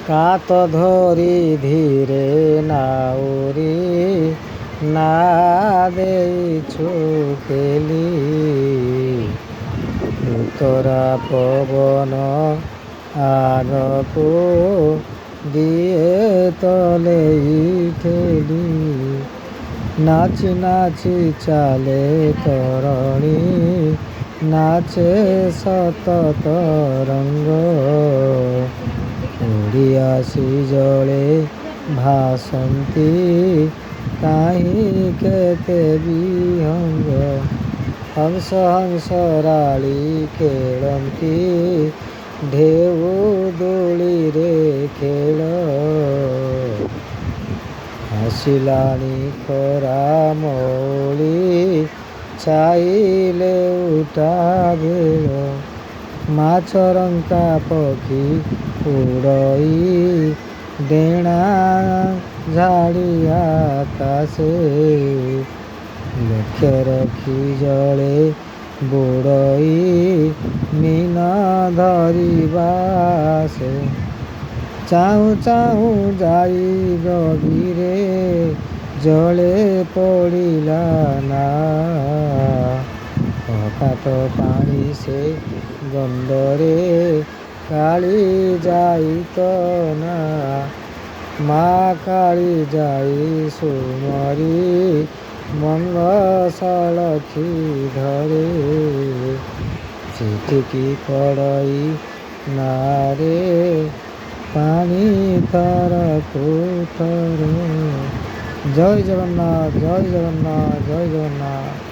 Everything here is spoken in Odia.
କାତ ଧରି ଧୀରେ ନାଉରି ନା ଦେଇଛୁ ପେଲି ଉତ୍ତରା ପବନ ଆଗକୁ ଦିଏ ତଲେଇ ଠେଲି ନାଚି ନାଚି ଚାଲେ ତରଣୀ ନାଚେ ସତତ ରଙ୍ଗ ଉଡ଼ି ଆସି ଜଳେ ଭାସନ୍ତି କାହିଁ କେତେ ବିହଙ୍ଗ ହଂସ ହଂସ ରାଳି ଖେଳନ୍ତି ଢେଉ ଦୋଳିରେ ଖେଳ ଆସିଲାଣି ଖରା ମଉଳି ଛାଇଲେ ଉଟା ବେଳ ମାଛରଙ୍କା ପକ୍ଷୀ ଉଡ଼ଇ ଡେଣା ଝାଡ଼ି ଆକାଶେ ଲକ୍ଷ୍ୟ ରଖି ଜଳେ ବୁଡ଼ଇ ମୀନ ଧରିବା ସେ ଚାହୁଁ ଚାହୁଁ ଯାଇ ଗଭୀରେ ଜଳେ ପଡ଼ିଲା ନା ଅକାତ ପାଣି ସେ ଗଣ୍ଡରେ କାଳି ଯାଇ ତ ନା ମା କାଳି ଯାଇ ସୁମରି ମଙ୍ଗ ସଳଖି ଧରେ ଚିଠିକି କଡ଼ଇ ନାରେ ପାଣି ଥରକୁ ଥର। ଜୟ ଜଗନ୍ନାଥ, ଜୟ ଜଗନ୍ନାଥ, ଜୟ ଜଗନ୍ନାଥ।